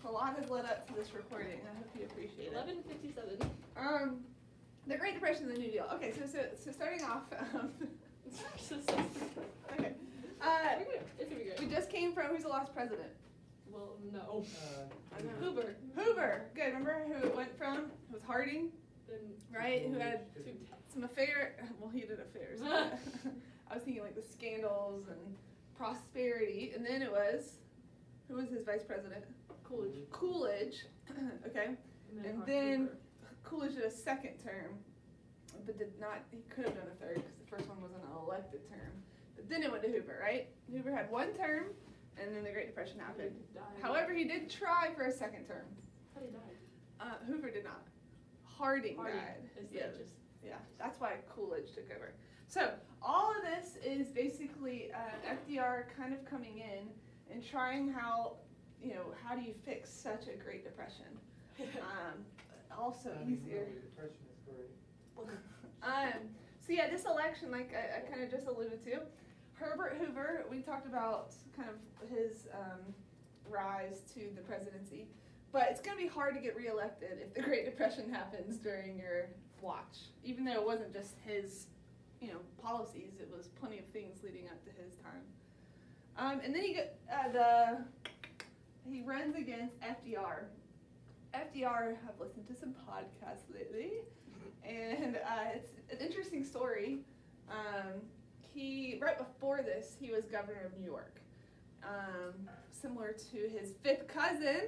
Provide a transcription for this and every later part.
A lot has led up to this recording. I hope you appreciate it. 11:57. The Great Depression and the New Deal. Okay, so starting off. Okay. It's gonna be good. We just came from who's the last president? Well, no. I know. Hoover. Hoover. Good. Remember who it went from? It was Harding, Then right? Who had two. some affair. Well, he did affairs. But I was thinking like the scandals and prosperity, and then it was who was his vice president? Coolidge. Coolidge. Okay. And then Hoover. Coolidge did a second term, but did not. He could have done a third because the first one was an elected term. But then it went to Hoover, right? Hoover had one term, and then the Great Depression happened. He died. However, he did try for a second term. I thought he died. Hoover did not. Harding Harding died. is Yeah, just. yeah. That's why Coolidge took over. So all of this is basically FDR kind of coming in and trying how do you fix such a Great Depression? Also easier. Depression is great. So yeah, this election, like I kind of just alluded to, Herbert Hoover, we talked about kind of his rise to the presidency, but it's going to be hard to get reelected if the Great Depression happens during your watch, even though it wasn't just his, policies, it was plenty of things leading up to his time. And then he runs against FDR. FDR, I've listened to some podcasts lately, and it's an interesting story. Right before this, he was governor of New York. Similar to his fifth cousin,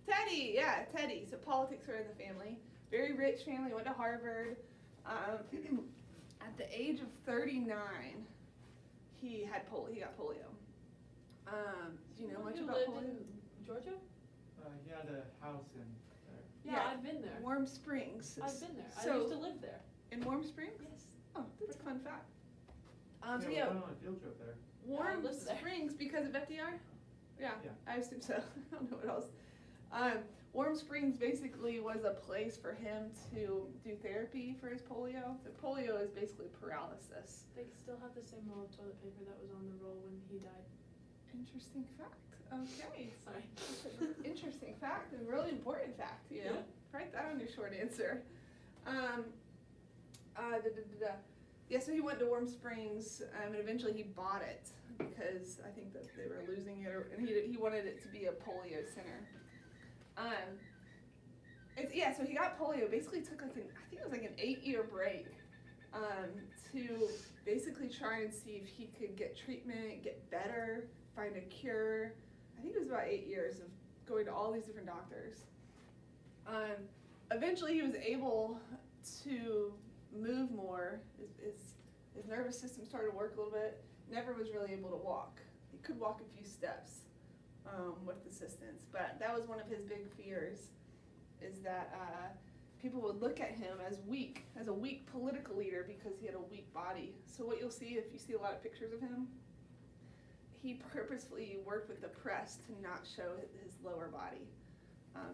Teddy. Yeah, Teddy. So politics were in the family. Very rich family, went to Harvard. At the age of 39, he got polio. Do you know much about polio? In Georgia? He had a house in there. Yeah, I've been there. Warm Springs. I've been there. I So- used to live there. In Warm Springs? Yes. Oh, that's a fun fact. So We yeah, went on a field trip there. Warm lived there. Springs because of FDR? Yeah, Yeah. I assume so. I don't know what else. Warm Springs basically was a place for him to do therapy for his polio. So polio is basically paralysis. They still have the same roll of toilet paper that was on the roll when he died. Interesting fact. Okay. Sorry. Interesting fact and really important fact, Yeah. Write that on your short answer. Yeah, so he went to Warm Springs, and eventually he bought it because I think that they were losing it, and he wanted it to be a polio center. So he got polio. Basically took I think it was like an 8-year break to basically try and see if he could get treatment, get better, find a cure. I think it was about 8 years of going to all these different doctors. Eventually he was able to move more. His nervous system started to work a little bit. Never was really able to walk. He could walk a few steps with assistance, but that was one of his big fears, is that people would look at him as a weak political leader because he had a weak body. So what you'll see if you see a lot of pictures of him, he purposefully worked with the press to not show his lower body.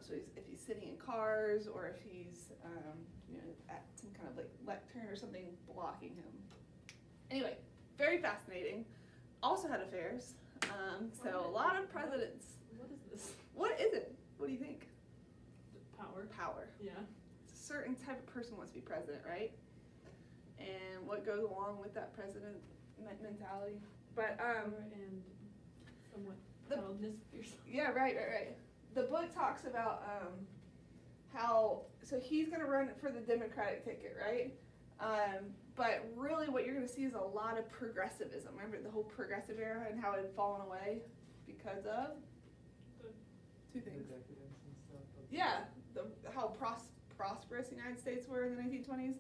So if he's sitting in cars or if he's at some kind of like lectern or something blocking him. Anyway, very fascinating. Also had affairs. So a lot of presidents. What is this? What is it? What do you think? Power. Power. Yeah. It's a certain type of person wants to be president, right? And what goes along with that president mentality. But Power and somewhat proudness of yourself. yeah, right. The book talks about so he's going to run for the Democratic ticket, right? But really what you're going to see is a lot of progressivism. Remember the whole progressive era and how it had fallen away because of two The things. decadence and stuff. Yeah, how prosperous the United States were in the 1920s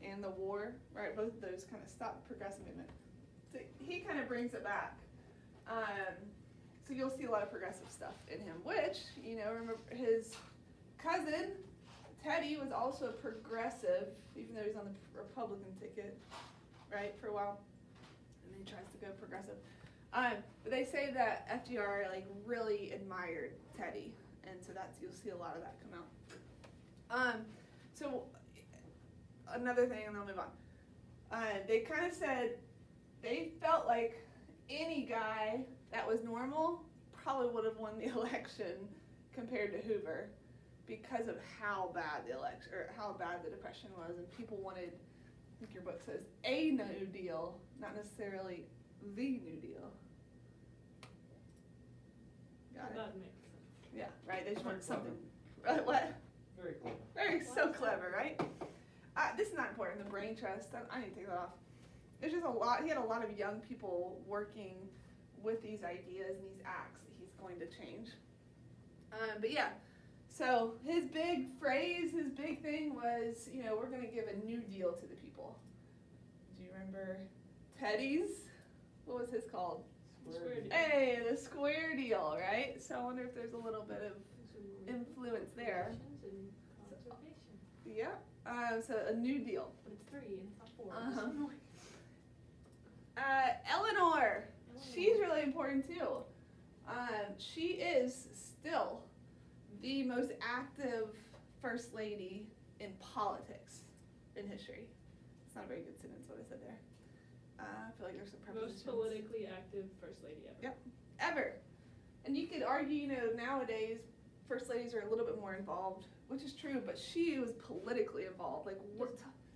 and the war, right? Both of those kind of stopped progressive movement. So he kind of brings it back. So you'll see a lot of progressive stuff in him, which, remember his cousin, Teddy, was also a progressive, even though he's on the Republican ticket, right, for a while. And then he tries to go progressive. But they say that FDR, really admired Teddy. And so you'll see a lot of that come out. So another thing, and then I'll move on. They kind of said they felt like any guy that was normal probably would have won the election compared to Hoover because of how bad the election, or how bad the Depression was, and people wanted, I think your book says, a New Deal, not necessarily the New Deal. Got it? That makes sense. Yeah, right, they just want Very something, what? Very clever. Very, Why so is that? clever, right? This is not important, the brain trust, I need to take that off. There's just a lot, he had a lot of young people working with these ideas and these acts that he's going to change. But yeah, so his big phrase, his big thing was, you know, we're going to give a new deal to the people. Do you remember Teddy's? What was his called? Square deal. Hey, the square deal, right? So I wonder if there's a little bit of influence there. And conservation. Yeah. So a new deal. But it's 3 and it's not 4. Uh-huh. Eleanor. She's really important too. She is still the most active first lady in politics in history. It's not a very good sentence what I said there. I feel like there's some prepositions. Most politically active first lady ever. Yep. Ever. And you could argue, you know, nowadays first ladies are a little bit more involved, which is true, but she was politically involved, like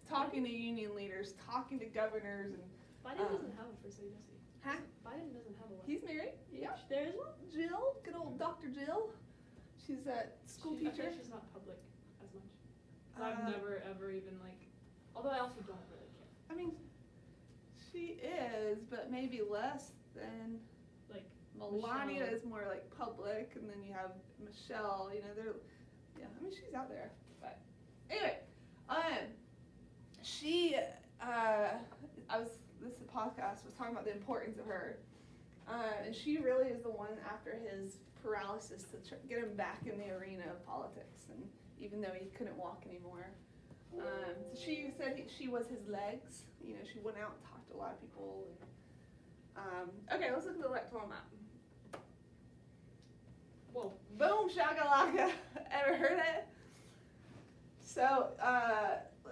talking to union leaders, talking to governors, and Biden doesn't have a first lady, does he? Huh? Biden doesn't have a wife. he's married. Yeah. There is one? Jill, good old Dr. Jill. She's a school I feel teacher. like she's not public as much. I've Uh, never ever even like, although I also don't really care. I mean, she is, but maybe less than Like, Melania Michelle. is more like public, and then you have Michelle. You know, they're, yeah. I mean, she's out there, but anyway, she, this podcast was talking about the importance of her, and she really is the one after his paralysis to get him back in the arena of politics, and even though he couldn't walk anymore. So she said she was his legs. You know, she went out and talked to a lot of people. And, okay, let's look at the electoral map. whoa. Boom shakalaka. Ever heard it? So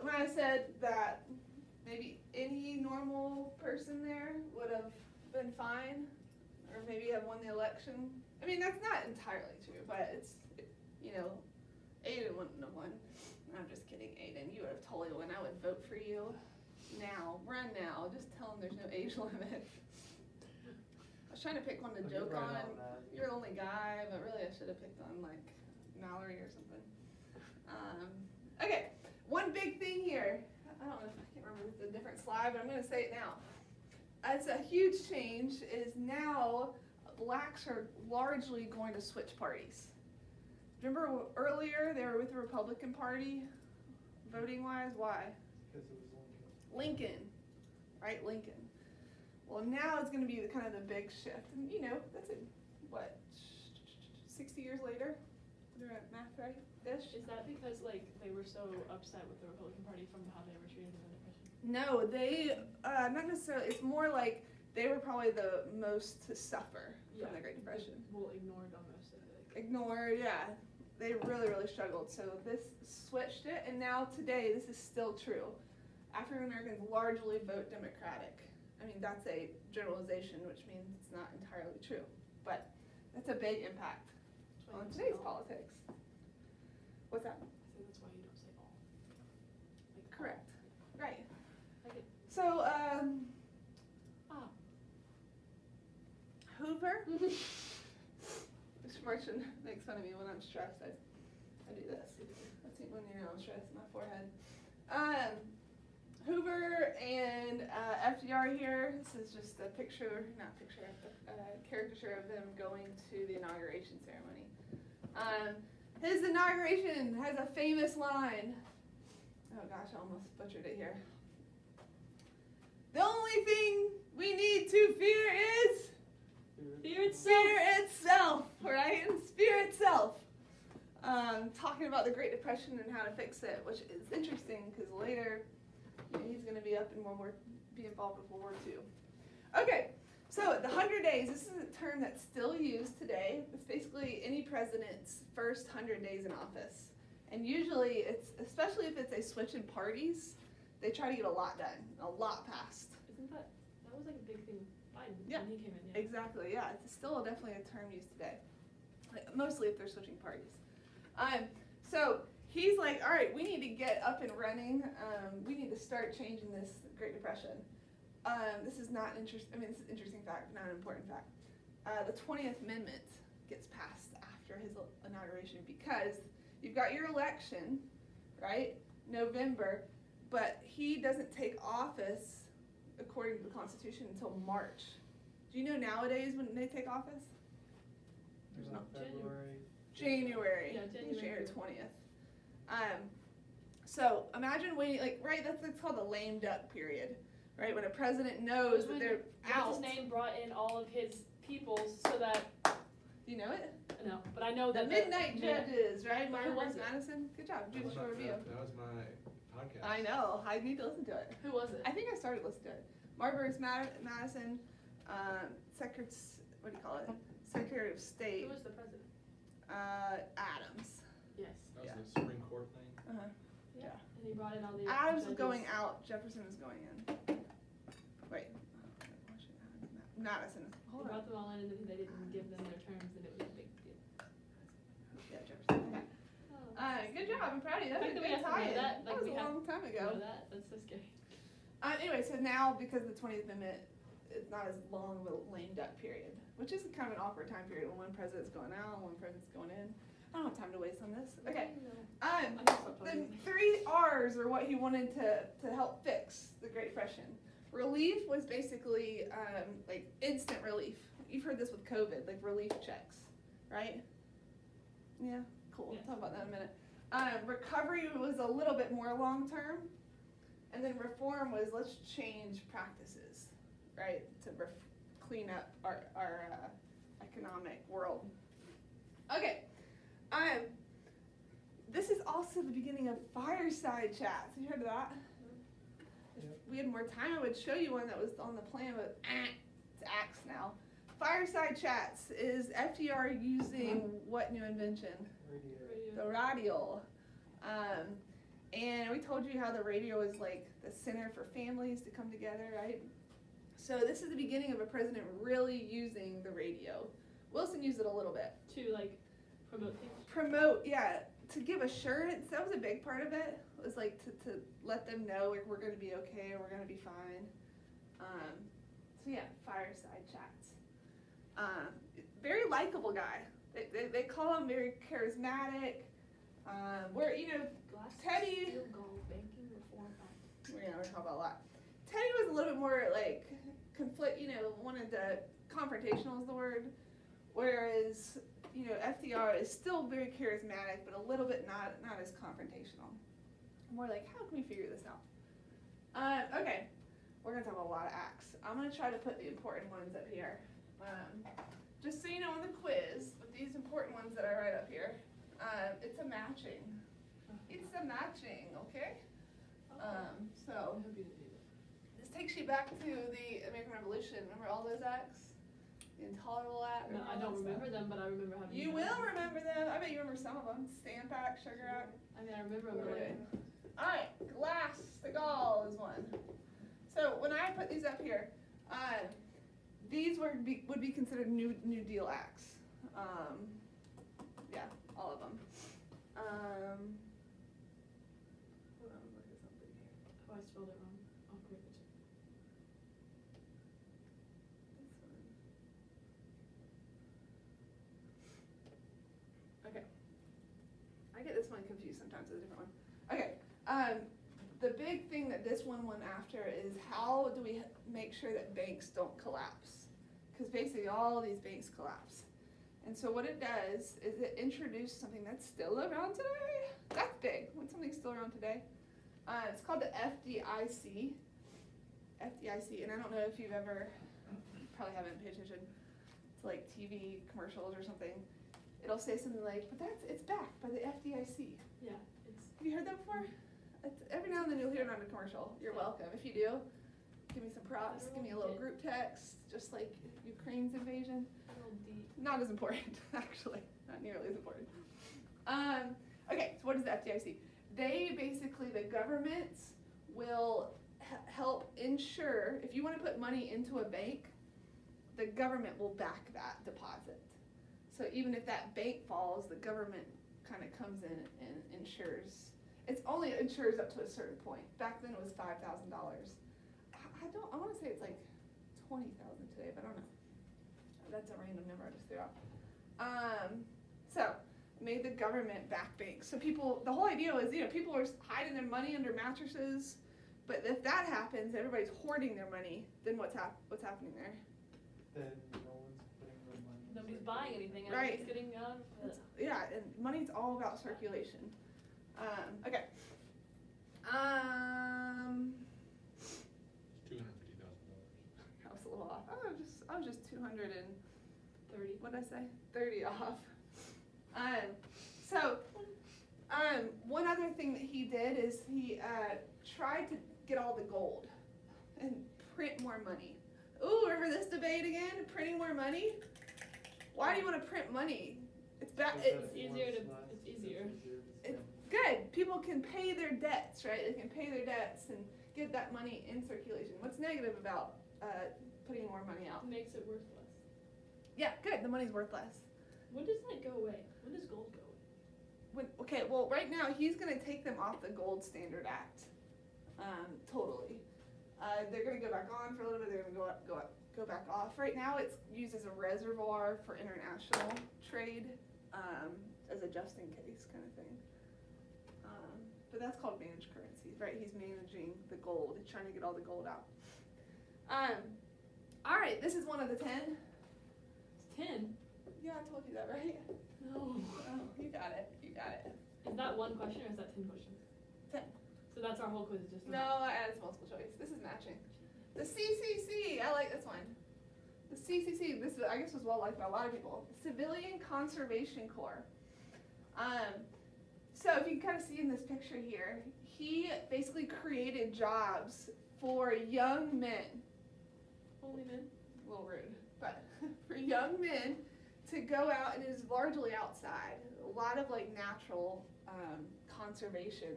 when I said that maybe any normal person there would have been fine, or maybe have won the election. I mean, that's not entirely true, but it's, you know, Aiden wouldn't have won. I'm just kidding, Aiden. You would have totally won. I would vote for you now. Run now. Just tell him there's no age limit. I was trying to pick one to But joke you're right on. on that. You're the only guy, but really I should have picked on like Mallory or something. Okay, one big thing here. I don't know if I can't remember if it's a different slide, but I'm going to say it now. It's a huge change. Is now blacks are largely going to switch parties. Remember earlier they were with the Republican Party, voting wise. Why? Because it was Lincoln. Lincoln, right? Lincoln. Well, now it's going to be the kind of the big shift, and you know that's what 60 years later. We're at math, right? Ish. Is that because like they were so upset with the Republican Party from how they were treated in the Depression? No, they not necessarily. It's more like they were probably the most to suffer from the Great Depression. Well, ignored almost. I feel like. Ignored, yeah. They really, really struggled. So this switched it, and now today this is still true. African Americans largely vote Democratic. I mean, that's a generalization, which means it's not entirely true. But that's a big impact That's why on you don't today's say all. politics. What's that? I think that's why you don't say all. Like, Correct. Right. I get. So, Ah. Hoover. Mr. Merchant makes fun of me when I'm stressed. I do this. That's it when you're not stressed, my forehead. Hoover and FDR here. This is just a picture, not picture, a caricature of them going to the inauguration ceremony. His inauguration has a famous line. Oh gosh, I almost butchered it here. The only thing we need to fear is Fear itself. fear itself, right? Fear itself. Talking about the Great Depression and how to fix it, which is interesting because later, you know, he's going to be up in be involved with World War II. Okay, so the 100 days. This is a term that's still used today. It's basically any president's first 100 days in office, and usually it's, especially if it's a switch in parties, they try to get a lot done, a lot passed. Isn't that was like a big thing with Biden? Biden Yeah. when he came in, yeah. Exactly, yeah, it's still definitely a term used today, like, mostly if they're switching parties. So he's like, all right, we need to get up and running. We need to start changing this Great Depression. This is not this is an interesting fact, not an important fact. The 20th Amendment gets passed after his inauguration because you've got your election, right, November, but he doesn't take office according to the Constitution until March. Do you know nowadays when they take office? There's no- not February. January. Yeah, I think January. January 20th. So imagine waiting, like, right, that's called the lame duck period, right? When a president knows that they're out. What's his name brought in all of his peoples so that, Do you know it? no, but I know The that. Midnight Judges, right? Who Margaret was it? Madison. Good job. That was Judicial my- Review. That was my podcast. I know. I need to listen to it. Who was it? I think I started listening to it. Margaret Madison, what do you call it? Secretary of State, Who was the president? Adams. Yes. That was Yeah. the Supreme Court thing. Uh-huh. Yeah. And he brought in all the. Adams was judges. going out, Jefferson was going in. Wait. Madison. He Hold on. brought them all in and then they didn't give them their terms and it was a big deal. Yeah, Jefferson. Okay. Oh. Good job. I'm proud of you. That The was a fact that we good have to know tie-in. that, That like, was we a have long time You ago. know that's so scary. Anyway, so now because of the 20th Amendment, it's not as long of a lame duck period, which is kind of an awkward time period when one president's going out and one president's going in. I don't have time to waste on this. Okay. I The can stop talking. 3 R's are what he wanted to help fix the Great Depression. Relief was basically like instant relief. You've heard this with COVID, like relief checks, right? Yeah, cool. Yes. We'll talk about that in a minute. Recovery was a little bit more long term, and then reform was let's change practices, right, to clean up our economic world. Okay. This is also the beginning of fireside chats. Have you heard of that? Yep. If we had more time, I would show you one that was on the plan, but it's axed now. Fireside chats is FDR using what new invention? Radio. The radio. And we told you how the radio is like the center for families to come together, right? So this is the beginning of a president really using the radio. Wilson used it a little bit. To like promote things. Promote, yeah, to give assurance. That was a big part of it. It was like to let them know like we're gonna be okay, we're gonna be fine. So yeah, fireside chats. Very likable guy. They call him very charismatic. Where Glass Teddy- Steel Gold Banking Reform Act. we're gonna talk about a lot. Teddy was a little bit more like wanted to confrontational is the word, whereas FDR is still very charismatic, but a little bit not as confrontational. More like, how can we figure this out? Okay, we're gonna talk about a lot of acts. I'm gonna try to put the important ones up here. Just so you know, on the quiz, with these important ones that I write up here, it's a matching. It's a matching, okay? So I hope you didn't do that. this takes you back to the American Revolution. Remember all those acts? The Intolerable Act. No, I all don't that remember stuff? them, but I remember having. You them. will remember them. I bet you remember some of them. Stamp Act, Sugar Act. I mean, I remember them, but like, Alright, Glass de Gaulle is one. So when I put these up here, these would be considered New Deal acts. Yeah, all of them. Hold on, look at something here. oh, I spelled it wrong. I'll correct it. This one. Okay. I get this one confused sometimes with a different one. Okay. The big thing that this one went after is how do we make sure that banks don't collapse? Because basically all these banks collapse. And so what it does is it introduced something that's still around today. That's big when something's still around today. It's called the FDIC. FDIC, and I don't know if you've ever, probably haven't paid attention to like TV commercials or something. It'll say something like, but it's backed by the FDIC. Yeah, it's. Have you heard that before? Every now and then you'll hear it on a commercial. You're welcome. If you do, give me some props. Give me a little group text, just like Ukraine's invasion. Little deep. Not as important, actually. Not nearly as important. Okay, so what is the FDIC? They basically, the governments will help ensure, if you want to put money into a bank, the government will back that deposit. So even if that bank falls, the government kind of comes in and insures. It's only insures up to a certain point. Back then it was $5,000. I want to say it's like 20,000 today, but I don't know. That's a random number I just threw out. So made the government back banks. So people, the whole idea was, people are hiding their money under mattresses, but if that happens, everybody's hoarding their money, then what's happening there? Then no one's putting their money. in Nobody's circulation. buying anything, and Right. everybody's getting out of it. Yeah, and money's all about circulation. Okay. $250,000. I was a little off. I was just 200 and 30. what did I say? 30 off. One other thing that he did is he tried to get all the gold and print more money. Ooh, remember this debate again? Printing more money? Why do you want to print money? It's bad. Because It's easier to- less, it's easier. to It's spend. good. People can pay their debts, right? They can pay their debts and get that money in circulation. What's negative about putting more money out? It makes it worth less. Yeah, good. The money's worth less. When does that go away? When does gold go away? Well, right now he's going to take them off the Gold Standard Act, totally. They're going to go back on for a little bit. They're going to go back off. Right now, it's used as a reservoir for international trade, as a just in case kind of thing. But that's called managed currencies, right? He's managing the gold. He's trying to get all the gold out. All right, this is one of the 10. It's 10. Yeah, I told you that, right? No. Oh, you got it. You got it. Is that one question or is that 10 questions? 10. So that's our whole quiz, is just No, I added some multiple choice. This is matching. The CCC, I like this one. The CCC, this I guess was well liked by a lot of people. Civilian Conservation Corps. So if you can kind of see in this picture here, he basically created jobs for young men. Only men. A little rude, but for young men to go out, and it is largely outside. A lot of like natural conservation.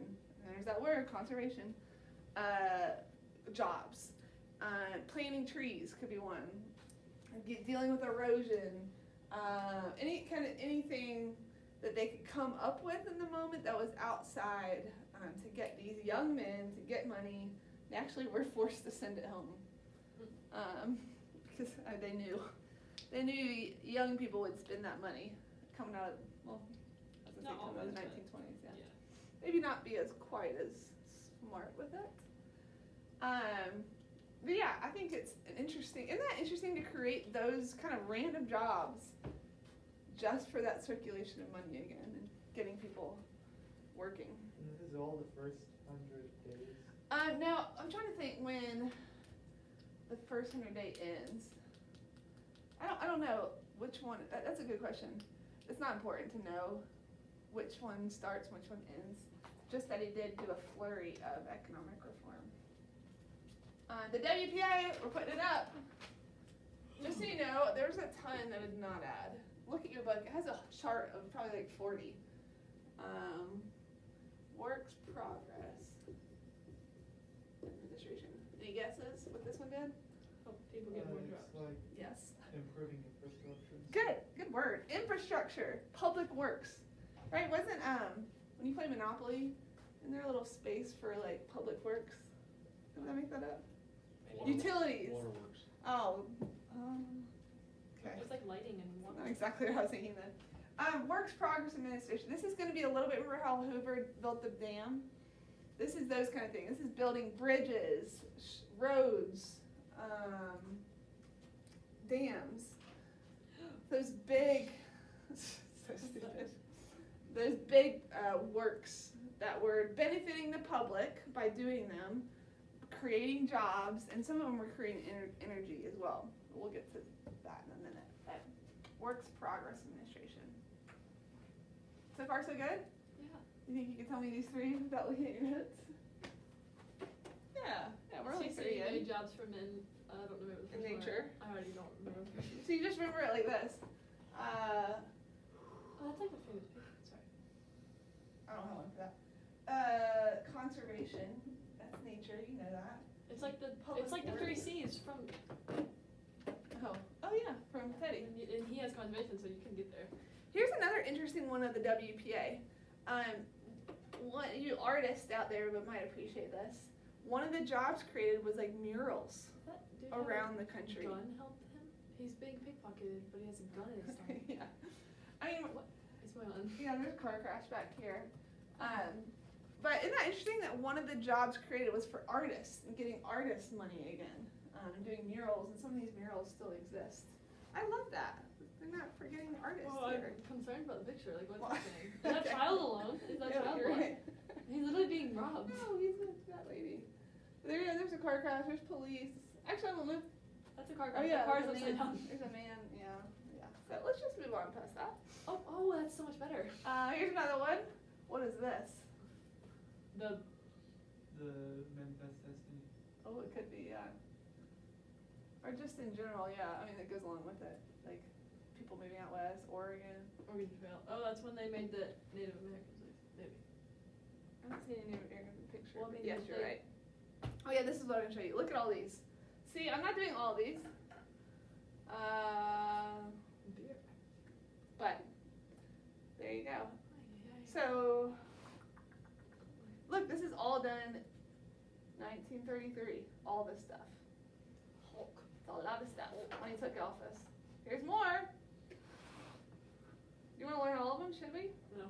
And there's that word, conservation. Jobs. Planting trees could be one. Dealing with erosion. Anything that they could come up with in the moment that was outside to get these young men to get money. They actually were forced to send it home because they knew young people would spend that money coming out of, well, as I say, Not coming out of the always, 1920s. Yeah. Yeah. Maybe not be as quite as smart with it. But yeah, I think it's an interesting. Isn't that interesting to create those kind of random jobs just for that circulation of money again and getting people working? And this is all the first 100 days. Now I'm trying to think when the first 100-day ends. I don't know which one. That's a good question. It's not important to know which one starts and which one ends. Just that he did do a flurry of economic reform. The WPA, we're putting it up. Just so you know, there's a ton that I did not add. Look at your book. It has a chart of probably like 40. Works progress. Administration. Any guesses what this one did? Help people get more It's jobs. like Yes. improving infrastructure. Good word. Infrastructure, public works, right? Wasn't when you play Monopoly, isn't there a little space for like public works? Did I make that up? Utilities. Waterworks. Oh, okay. It's like lighting and That's water. not exactly what I was thinking then. Works Progress Administration. This is going to be a little bit. Remember how Hoover built the dam? This is those kind of things. This is building bridges, roads, dams. Those big, so stupid. Those big works that were benefiting the public by doing them, creating jobs, and some of them were creating energy as well. We'll get to that in a minute. Works Progress Administration. So far, so good? Yeah. You think you could tell me these three without looking at your notes? Yeah, we're only CC pretty made good. jobs for men. I don't remember the first In one. nature. I already don't remember. So you just remember it like this. Oh, that's like a famous picture. Sorry. I don't have one for that. Conservation, that's nature, you know that. It's like the Public it's like the three works. C's from Oh conservation, so you can get there. Here's another interesting one of the WPA. You artists out there might appreciate this. One of the jobs created was like murals That dude around the had a country. gun helped him? He's being pickpocketed, but he has a gun in his stomach. Yeah. I mean, What is going on? yeah, there's a car crash back here. But isn't that interesting that one of the jobs created was for artists and getting artists money again, and doing murals, and some of these murals still exist. I love that. They're not forgetting the artists Well, here. I'm concerned about the picture. Like, what's Well, happening? Is that child alone? Is that Yeah, child you're alone? right. He's literally being robbed. No, he's that lady. There's a car crash. There's police. Actually, I'm gonna move. That's a car Oh crash. yeah, The car's there's a upside man. down. There's a man. Yeah. So let's just move on past that. Oh, that's so much better. Here's another one. What is this? The Manifest Destiny. Oh, it could be, yeah. Or just in general, yeah. I mean, it goes along with it. Like people moving out west, Oregon. Oregon Trail. Oh, that's when they made the Native Americans, like, maybe. I don't see any Oregon picture. Well, I but mean, yes, you're they- right. Oh yeah, this is what I'm gonna show you. Look at all these. See, I'm not doing all these. Beer. But there you go. Ay, ay, ay. So, look, this is all done 1933. All this stuff. Hulk. It's a lot of stuff when he took office. Here's more. You want to learn all of them, should we? No.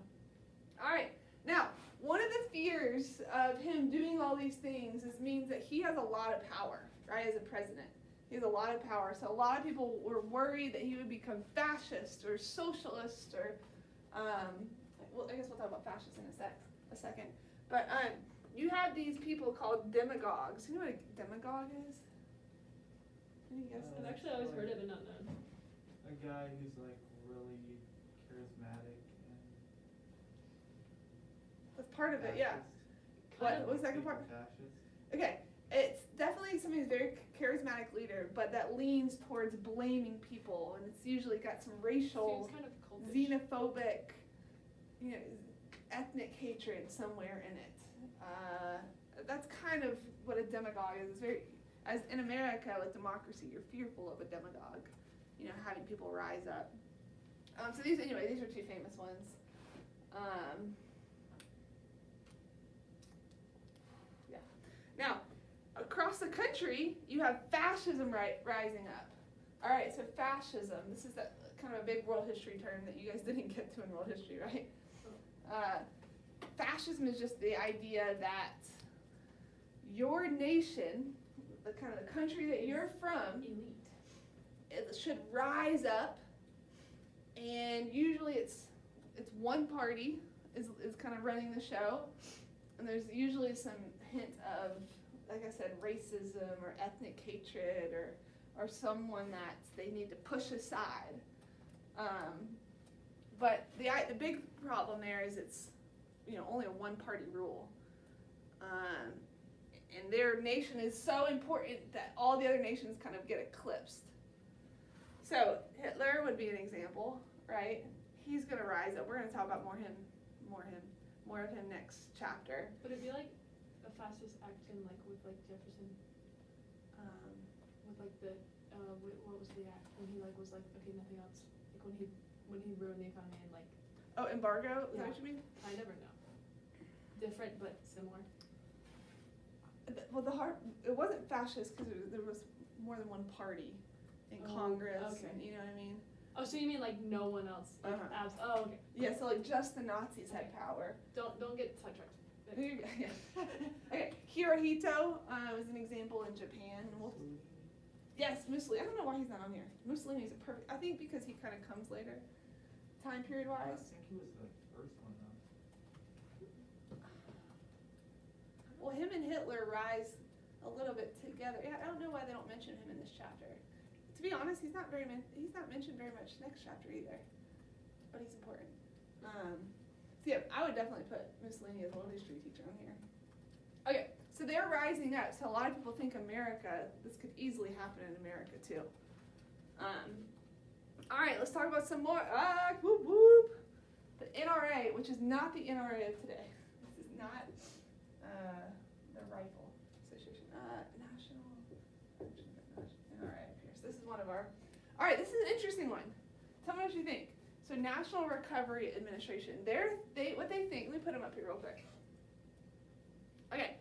All right. Now, one of the fears of him doing all these things means that he has a lot of power, right, as a president. He has a lot of power. So a lot of people were worried that he would become fascist or socialist or, well, I guess we'll talk about fascist in a second. But you have these people called demagogues. You know what a demagogue is? Any guesses? I've actually always heard it, but not known. A guy who's like really charismatic and That's part of it, yeah. fascist. What Kind was the second Speaking part? Fascist. Okay, it's definitely somebody who's very charismatic leader, but that leans towards blaming people, and it's usually got some racial, Seems kind of cultish. xenophobic, ethnic hatred somewhere in it. That's kind of what a demagogue is. It's very, as in America with democracy, you're fearful of a demagogue, having people rise up. So these are two famous ones. Yeah. Now, across the country, you have fascism rising up. All right, so fascism. This is that kind of a big world history term that you guys didn't get to in world history, right? Fascism is just the idea that your nation, the kind of the country that you're from, Elite. it should rise up, and usually it's one party is kind of running the show, and there's usually some hint of, like I said, racism or ethnic hatred or someone that they need to push aside. But the big problem there is it's only a one party rule, and their nation is so important that all the other nations kind of get eclipsed. So Hitler would be an example, right? He's gonna rise up. We're gonna talk about more of him next chapter. But it'd be like a fascist action, like with like Jefferson, with like the what was the act when he like was like okay nothing else, like when he ruined the economy and like Oh, embargo? Is that Yeah. what you mean? I never know. Different but similar. Well, it wasn't fascist because there was more than one party in Oh, Congress, okay. and you know what I mean? Oh, so you mean like no one else? Like Uh-huh. okay. Yeah, so like just the Nazis had power. Don't get sidetracked. Yeah. Okay, Hirohito is an example in Japan. Yes, Mussolini. I don't know why he's not on here. Mussolini's a perfect. I think because he kind of comes later, time period I wise. think he was the first one though. Well, him and Hitler rise a little bit together. Yeah, I don't know why they don't mention him in this chapter. To be honest, he's not mentioned very much next chapter either, but he's important. So yeah, I would definitely put Mussolini as a world history teacher on here. Okay, so they're rising up. So a lot of people think America. This could easily happen in America too. All right, let's talk about some more. Whoop whoop. The NRA, which is not the NRA of today. This is not the Rifle Association. National NRA. This is one of our. All right, this is an interesting one. Tell me what you think. So National Recovery Administration, what they think, let me put them up here real quick. Okay.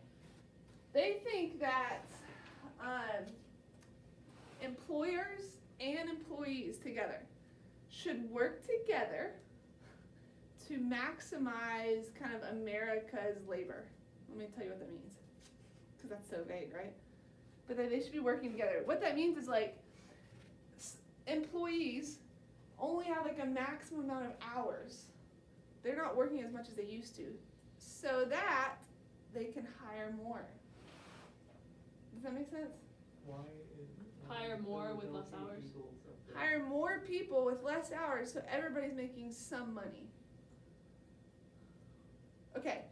They think that employers and employees together should work together to maximize kind of America's labor. Let me tell you what that means, because that's so vague, right? But that they should be working together. What that means is like employees only have like a maximum amount of hours. They're not working as much as they used to, so that they can hire more. Does that make sense? Why is Hire more with less Philadelphia hours? Eagles up there? Hire more people with less hours, so everybody's making some money. Okay,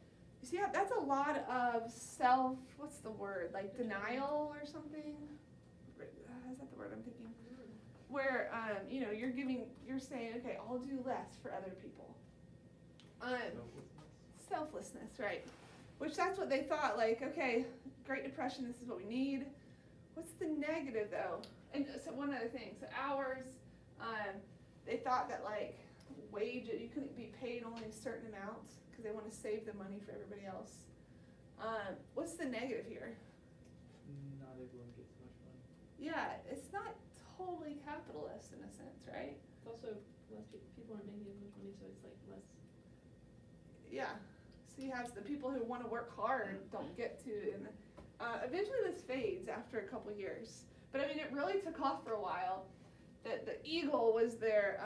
you see how that's a lot of what's the word, like denial or something? Is that the word I'm thinking? Where, you're saying, okay, I'll do less for other people. Selflessness, right. Which that's what they thought, like, okay, Great Depression, this is what we need. What's the negative though? And so one other thing, so hours, they thought that like you couldn't be paid only a certain amount because they want to save the money for everybody else. What's the negative here? Not everyone gets much money. Yeah, it's not totally capitalist in a sense, right? It's also less people aren't making as much money, so it's like less. Yeah. So you have the people who want to work hard don't get to, and eventually this fades after a couple years. But I mean, it really took off for a while. The eagle was their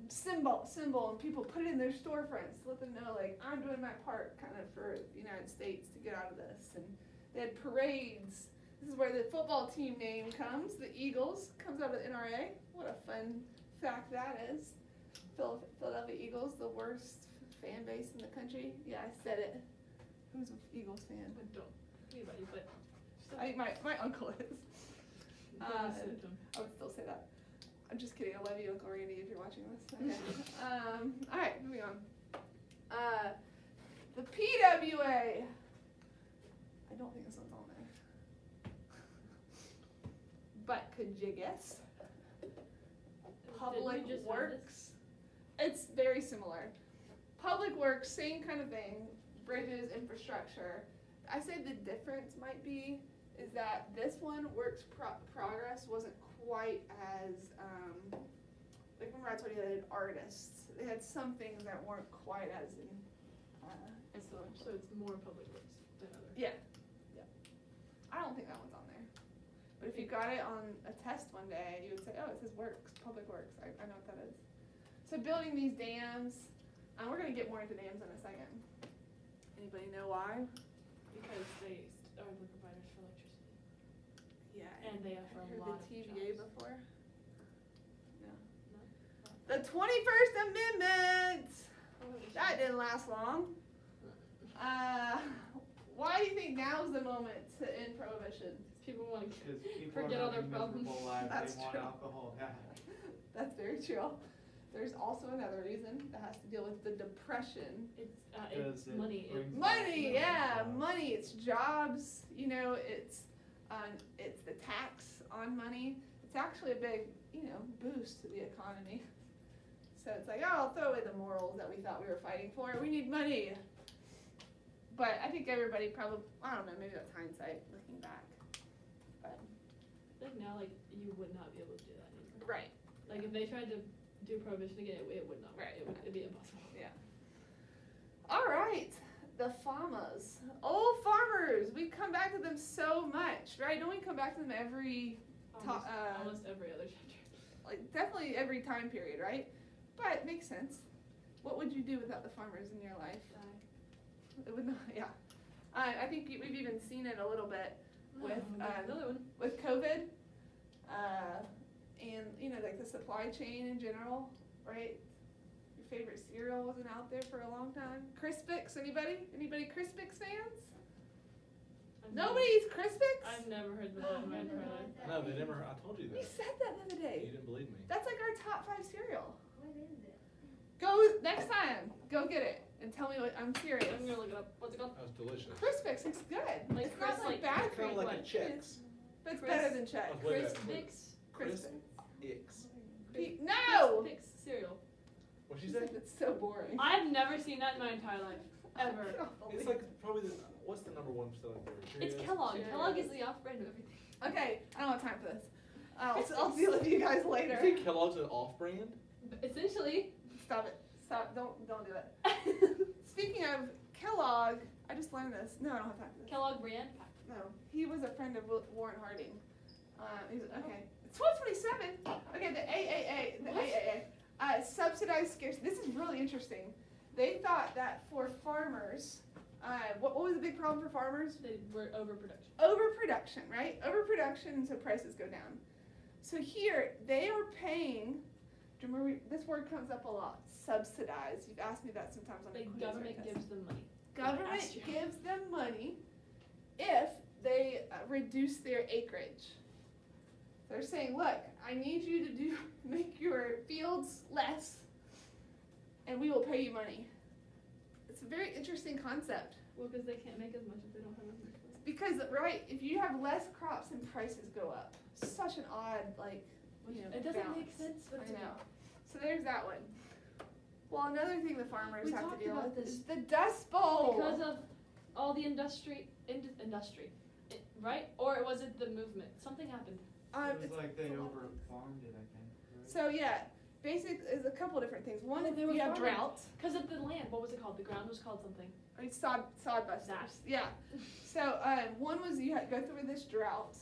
symbol, and people put it in their storefronts to let them know, like, I'm doing my part, kind of for the United States to get out of this. And they had parades. This is where the football team name comes. The Eagles comes out of the NRA. What a fun fact that is. Philadelphia Eagles, the worst fan base in the country. Yeah, I said it. Who's an Eagles fan? I don't anybody, but still. I think my uncle is. Don't say it to 'em. I would still say that. I'm just kidding. I love you, Uncle Randy, if you're watching this. Okay. All right, moving on. The PWA. I don't think this one's on there. But could you guess? Public Did we just have Works. It's very similar. Public Works, same kind of thing. Bridges, infrastructure. I say the difference might be is that this one, Works Progress, wasn't quite as, like remember I told you they had artists. They had some things that weren't quite as influential. So it's more public works than other. Yeah. I don't think that one's on there. But if you got it on a test one day, you would say, oh, it says Works, Public Works. I know what that is. So building these dams, we're going to get more into dams in a second. Anybody know why? Because they are the providers for electricity. Yeah. And they offer a lot of Heard the TVA jobs. before? No. No? The 21st Amendment! Oh, That didn't last long. Why do you think now's the moment to end prohibition? People want to Because people forget are all their having problems. miserable lives, That's they want true. alcohol bad. That's very true. There's also another reason that has to deal with the depression. It's Because it money. brings Money, back yeah, jobs. money. It's jobs. It's the tax on money. It's actually a big, boost to the economy. So it's like, oh, I'll throw away the morals that we thought we were fighting for. We need money. But I think everybody probably, I don't know, maybe that's hindsight looking back. But I think now, like, you would not be able to do that anymore. right. Like, if they tried to do prohibition again, it would not work. Right. It'd be impossible. Yeah. All right, the farmers. Old farmers. We come back to them so much, right? Don't we come back to them every, Almost every other chapter. like definitely every time period, right? But it makes sense. What would you do without the farmers in your life? It would not. Yeah. I think we've even seen it a little bit with Another one. with COVID, and like the supply chain in general, right? Your favorite cereal wasn't out there for a long time. Crispix, anybody? Anybody Crispix fans? Nobody eats Crispix? I've never heard the name in my entire life. No, they never, I told you We that. said that the other You day. didn't believe me. That's like our top 5 cereal. What is it? Go next time. Go get it and tell me what I'm serious. I'm gonna look it up. What's it called? That was delicious. Crispix, it's good. Like it's not Cris- like like- bad for Kind you, of like a but Chex. but it's Cris- better than Chex. Wait, Chris wait. Bix. Crispix. Ix. No! Bix cereal. you say? It's so boring. I've never seen that in my entire life, I ever. cannot believe It's like probably what's the number one selling cereal? It's Cheerios? Kellogg. Cheerios. Kellogg is the off-brand of everything. Okay, I don't have time for this. I'll deal with you guys You later. think Kellogg's an off-brand? Essentially. Stop it. Stop. Don't do it. Speaking of Kellogg, I just learned this. No, I don't have time for this. Kellogg brand. No, he was a friend of Warren Harding. Okay. 1227. Okay, the AAA, subsidized scarcity. This is really interesting. They thought that for farmers, what was the big problem for farmers? They were overproduction. Overproduction, right? Overproduction, so prices go down. So here, they are paying, do you remember, this word comes up a lot, subsidized. You've asked me that sometimes on The a quiz or government test. gives them money. Government Last year. gives them money if they reduce their acreage. They're saying, look, I need you to make your fields less, and we will pay you money. It's a very interesting concept Well, because they can't make as much if they don't have as much. because, right, if you have less crops, then prices go up. Such an odd, It doesn't balance. make sense, but I it's know. So there's that one. Well, another thing the farmers We have to talked deal about with this. is the Dust Bowl. because of all the industry, right? Or was it the movement? Something happened. It was It's- like they it's a lot. over-farmed it, I think, right? So yeah, basic is a couple different things. One Oh, is they were you have farming. drought. Because of the land. What was it called? The ground was called something. I mean, sod busters. That. Yeah. So one was you had to go through this drought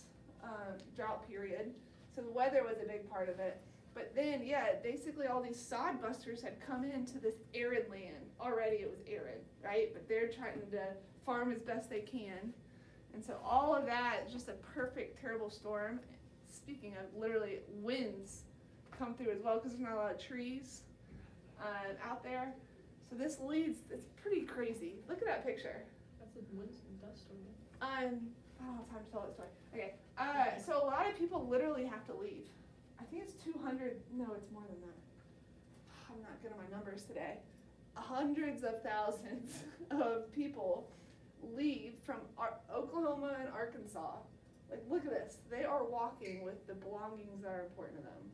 period. So the weather was a big part of it. But then yeah, basically all these sod busters had come into this arid land. Already it was arid, right? But they're trying to farm as best they can. And so all of that is just a perfect, terrible storm. Speaking of literally winds come through as well because there's not a lot of trees out there. So this leads, it's pretty crazy. Look at that picture. That's the winds and dust storm. I don't have time to tell that story. Okay, so a lot of people literally have to leave. I think it's 200, no, it's more than that. I'm not good at my numbers today. Hundreds of thousands of people leave from Oklahoma and Arkansas. Like, look at this. They are walking with the belongings that are important to them.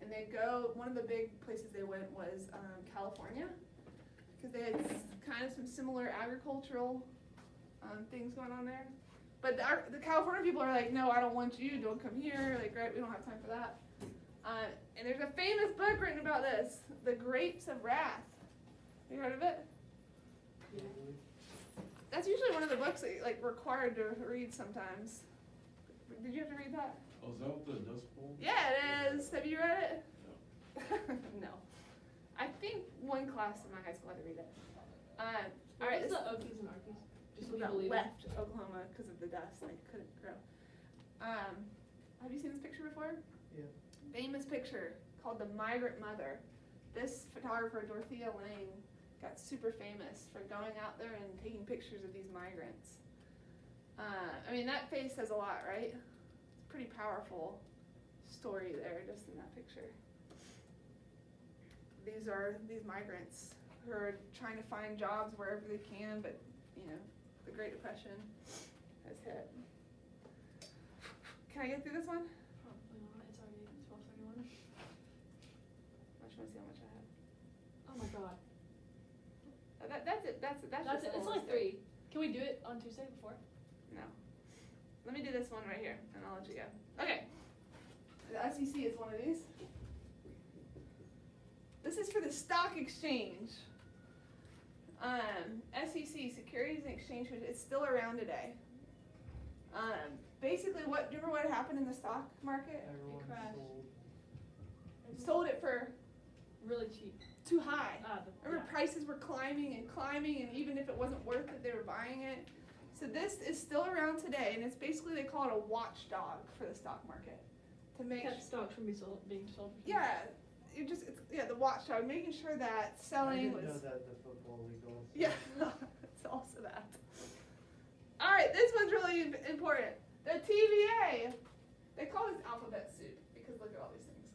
And they go, one of the big places they went was California, because they had kind of some similar agricultural things going on there. But the California people are like, no, I don't want you, don't come here, like, right, we don't have time for that. And there's a famous book written about this, The Grapes of Wrath. Have you heard of it? Yeah. That's usually one of the books that like required to read sometimes. Did you have to read that? Oh, is that what the Dust Bowl? Yeah, it is. Have you read it? No. I think one class in my high school had to read it. All right, What was the Okies and Arkies? Just people leave that a leader. left Oklahoma because of the dust, like couldn't grow. Have you seen this picture before? Yeah. Famous picture called The Migrant Mother. This photographer, Dorothea Lange, got super famous for going out there and taking pictures of these migrants. I mean, that face says a lot, right? It's a pretty powerful story there, just in that picture. These are these migrants who are trying to find jobs wherever they can, but, you know, the Great Depression has hit. Can I get through this one? Probably not. It's already 12:31. I just want to see how much I have. Oh my god. That's it. That's That's just it. the It's whole only list. 3. Can we do it on Tuesday before? No. Let me do this one right here, and I'll let you go. Okay. The SEC is one of these. This is for the stock exchange. SEC, Securities and Exchange Commission, it's still around today. Basically, do you remember what happened in the stock market? Everyone crashed. sold. Sold it for Really cheap. too high. Remember, Yeah. prices were climbing and climbing, and even if it wasn't worth it, they were buying it. So this is still around today, and it's basically, they call it a watchdog for the stock market. To make Kept stocks from being sold. yeah, the watchdog, making sure that I selling didn't was know that the football league also. yeah, it's also that. All right, this one's really important. The TVA, they call this alphabet soup because look at all these things.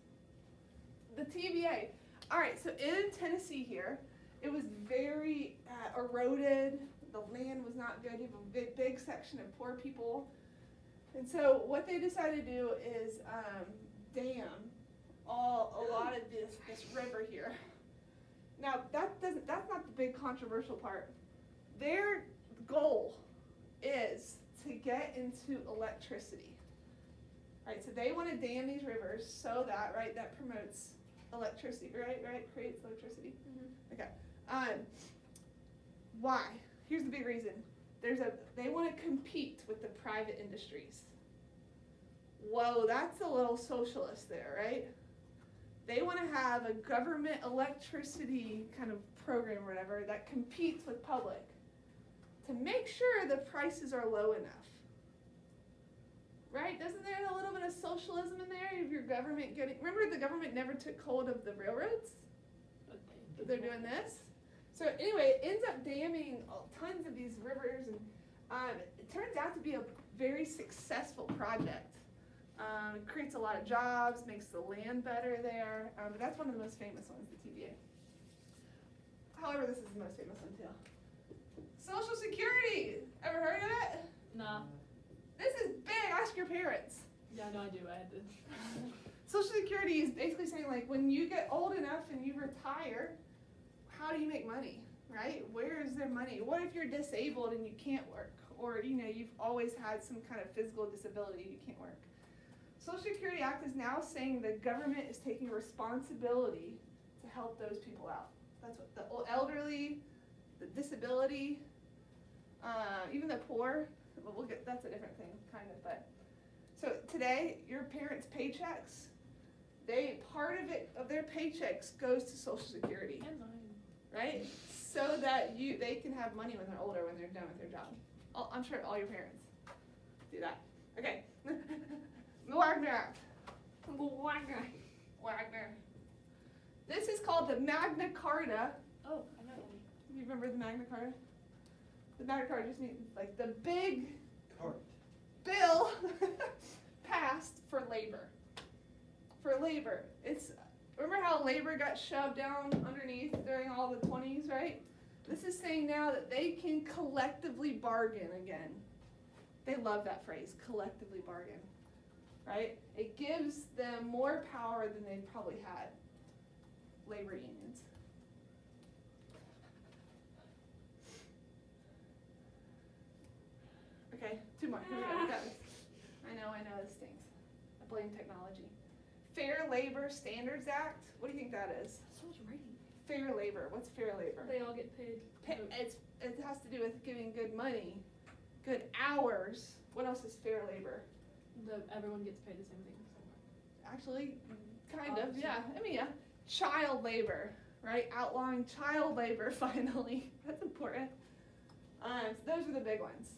The TVA. All right, so in Tennessee here, it was very eroded. The land was not good. You have a big section of poor people. And so what they decided to do is dam a lot of this river here. Now that's not the big controversial part. Their goal is to get into electricity. Right, so they want to dam these rivers so that, right, that promotes electricity, right, creates electricity. Okay. Why? Here's the big reason. They want to compete with the private industries. Whoa, that's a little socialist there, right? They want to have a government electricity kind of program or whatever that competes with public to make sure the prices are low enough. Right? Doesn't there a little bit of socialism in there? If your government remember the government never took hold of the railroads? But they're doing this. So anyway, it ends up damming tons of these rivers, and it turns out to be a very successful project. It creates a lot of jobs, makes the land better there. But that's one of the most famous ones, the TVA. However, this is the most famous one too. Social Security. Ever heard of it? Nah. This is big. Ask your parents. Yeah, no, I do. I had to. Social Security is basically saying, like, when you get old enough and you retire, how do you make money, right? Where is their money? What if you're disabled and you can't work? Or, you've always had some kind of physical disability, you can't work. Social Security Act is now saying the government is taking responsibility to help those people out. That's what the elderly, the disability, even the poor. Well, that's a different thing, kind of. But so today, your parents' paychecks, part of their paychecks goes to Social Security, And mine. right? So that they can have money when they're older, when they're done with their job. I'm sure all your parents do that. Okay. The Wagner Act. Wagner. This is called the Magna Carta. Oh, I know. You remember the Magna Carta? The Magna Carta just means like the big bill passed for labor. For labor. Remember how labor got shoved down underneath during all the 20s, right? This is saying now that they can collectively bargain again. They love that phrase, collectively bargain, right? It gives them more power than they probably had, labor unions. Okay, two more. Here we go. We got this. I know this stinks. I blame technology. Fair Labor Standards Act. What do you think that is? So much writing. Fair labor. What's fair labor? They all get paid. It has to do with giving good money, good hours. What else is fair labor? Everyone gets paid the same thing. Actually, kind of, yeah. I mean, yeah. Child labor, right? Outlawing child labor, finally. That's important. So those are the big ones.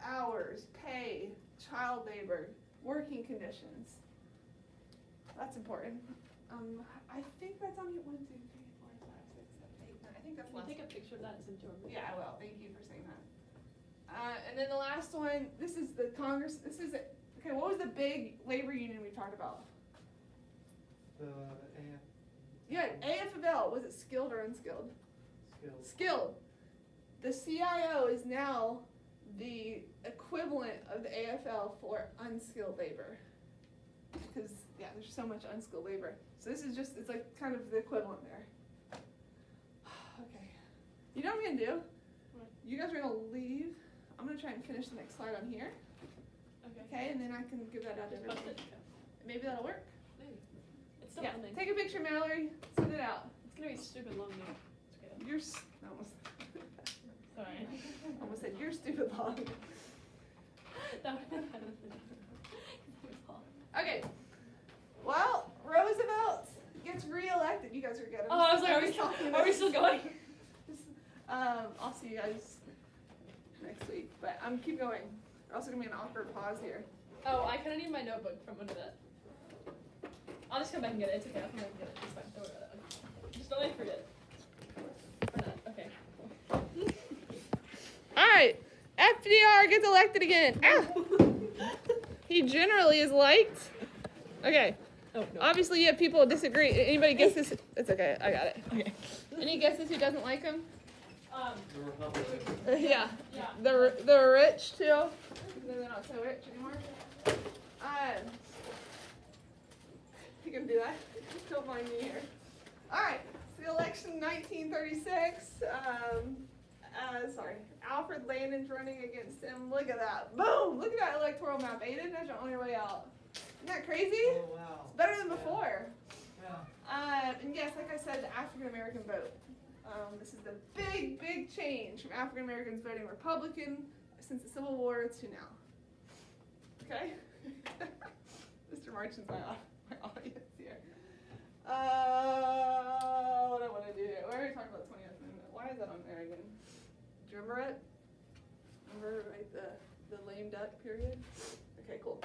Hours, pay, child labor, working conditions. That's important. I think that's on here. 1, 2, 3, 4, 5, 6, 7, 8, 9. I think that's Can you last. take a picture of that and send it to our Yeah, I will. Thank you for saying that. And then the last one, this is the Congress, okay, what was the big labor union we talked about? The AF. Yeah, AFL, was it skilled or unskilled? Skills. Skilled. The CIO is now the equivalent of the AFL for unskilled labor. Because, yeah, there's so much unskilled labor. So this is it's like kind of the equivalent there. Okay. You know what I'm gonna do? What? You guys are gonna leave. I'm gonna try and finish the next slide on here. Okay, and then I can give that out to Post everybody. it. Maybe that'll work. Maybe. It's still Yeah, ending. take a picture, Mallory. Send it out. It's gonna be stupid long though. It's okay. You're almost. Sorry. Almost said you're stupid long. That would have been better than it was long. Okay. Well, Roosevelt gets reelected. You guys are good. Oh, I was like, I'm just talking are we this. still going? I'll see you guys next week, but I'm keep going. There's also gonna be an awkward pause here. Oh, I kind of need my notebook from under that. I'll just come back and get it. It's okay. I'll come back and get it. It's fine. Don't worry about it. Just don't let me forget. Or not. Okay. All right, FDR gets elected again. He generally is liked. Okay. Oh, no. Obviously, you have people who disagree. Anybody guess this? It's okay. I got it. Okay. Any guesses who doesn't like him? The Republicans. Yeah. Yeah. The rich too. No, they're not so rich anymore. You can do that. Don't mind me here. All right. So the election. election 1936. Alfred Landon's running against him. Look at that. Boom! Look at that electoral map. Aiden, that's on your way out. Isn't that crazy? Oh, wow. It's better than before. Yeah. And yes, like I said, the African American vote. This is the big, big change from African Americans voting Republican since the Civil War to now. Okay? Mr. Marchin's my audience here. What do I want to do here? We already talked about the 20th Amendment. Why is that on there again? Do you remember it? Remember, right, the lame duck period? Okay, cool.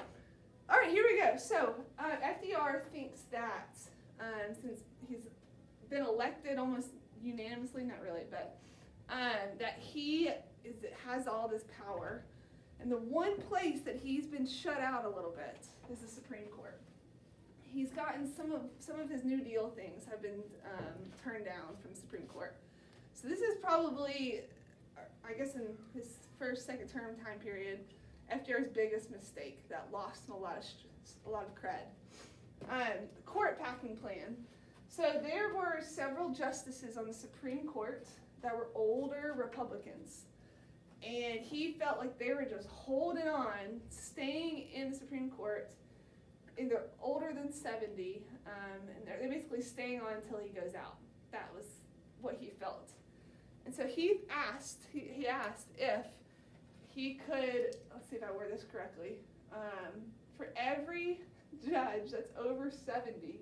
All right, here we go. So, FDR thinks that since he's been elected almost unanimously, not really, but that he has all this power, and the one place that he's been shut out a little bit is the Supreme Court. He's gotten some of his New Deal things have been turned down from the Supreme Court. So this is probably, I guess, in his second term time period, FDR's biggest mistake that lost him a lot of cred. The court packing plan. So there were several justices on the Supreme Court that were older Republicans, and he felt like they were just holding on, staying in the Supreme Court. And they're older than 70, and they're basically staying on until he goes out. That was what he felt. And so he asked if he could, let's see if I word this correctly, for every judge that's over 70,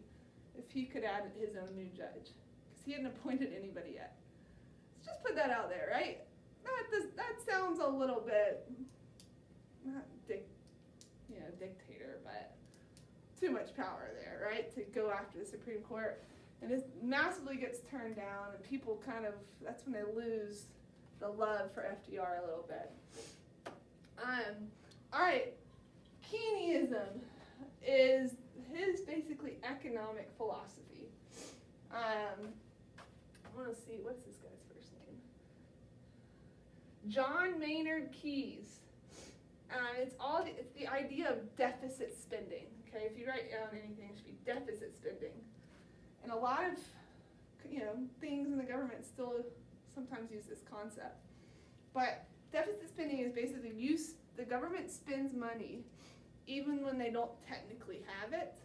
if he could add his own new judge, because he hadn't appointed anybody yet. Let's just put that out there, right? That sounds a little bit, not dictator, but too much power there, right? To go after the Supreme Court. And it massively gets turned down, and people that's when they lose the love for FDR a little bit. All right, Keynesism is his basically economic philosophy. I want to see, what's this guy's first name? John Maynard Keynes. It's the idea of deficit spending. Okay, if you write down anything, it should be deficit spending. And a lot of things in the government still sometimes use this concept. But deficit spending is basically the government spends money even when they don't technically have it,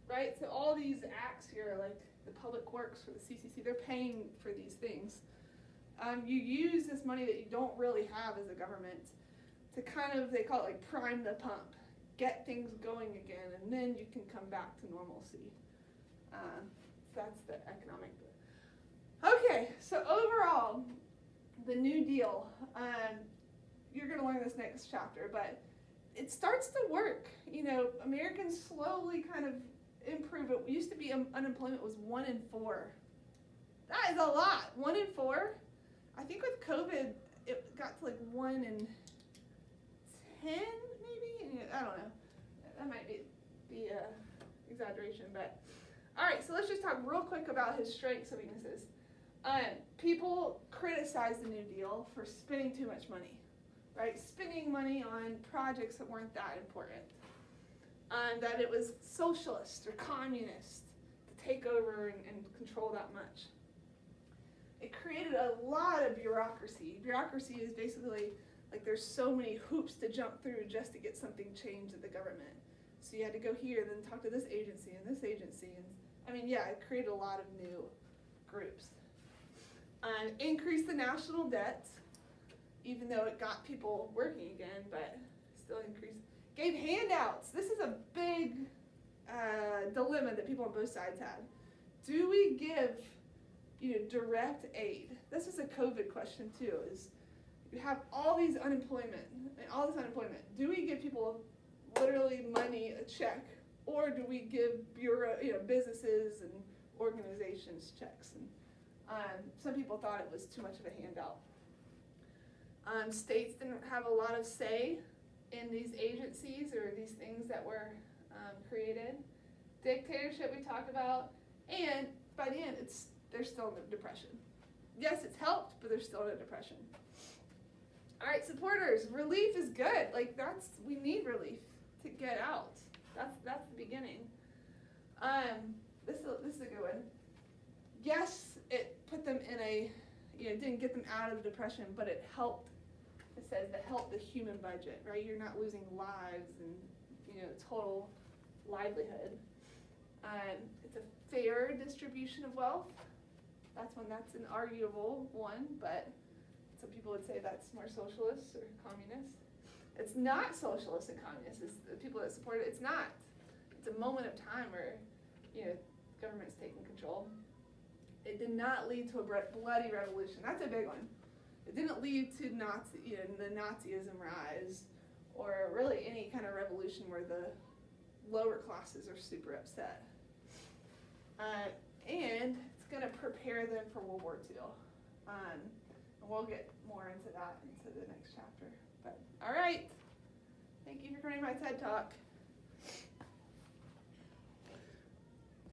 right? So all these acts here, like the Public Works or the CCC, they're paying for these things. You use this money that you don't really have as a government to they call it like prime the pump, get things going again, and then you can come back to normalcy. That's the economic bit. Okay, so overall, the New Deal, you're going to learn this next chapter, but it starts to work. Americans slowly kind of improve. It used to be unemployment was 1 in 4. That is a lot. 1 in 4. I think with COVID, it got to like 1 in 10, maybe? I don't know. That might be an exaggeration, but all right, so let's just talk real quick about his strengths and weaknesses. People criticize the New Deal for spending too much money, right? Spending money on projects that weren't that important. That it was socialist or communist to take over and control that much. It created a lot of bureaucracy. Bureaucracy is basically like there's so many hoops to jump through just to get something changed in the government. So you had to go here, then talk to this agency and this agency. It created a lot of new groups. Increased the national debt, even though it got people working again, but still increased. Gave handouts. This is a big dilemma that people on both sides had. Do we give direct aid? This is a COVID question too, is you have all this unemployment. Do we give people literally money, a check, or do we give businesses and organizations checks? And some people thought it was too much of a handout. States didn't have a lot of say in these agencies or these things that were created. Dictatorship we talked about, and by the end, they're still in a depression. Yes, it's helped, but they're still in a depression. All right, supporters, relief is good. We need relief to get out. That's the beginning. This is a good one. Yes, it they, didn't get them out of the depression, but it helped. It says that helped the human budget, right? You're not losing lives and total livelihood. It's a fair distribution of wealth. That's an arguable one, but some people would say that's more socialist or communist. It's not socialist and communist. It's the people that support it. It's not. It's a moment of time where government's taking control. It did not lead to a bloody revolution. That's a big one. It didn't lead to the Nazism rise, or really any kind of revolution where the lower classes are super upset. And it's going to prepare them for World War II. And we'll get more into that into the next chapter. But all right, thank you for coming to my TED Talk.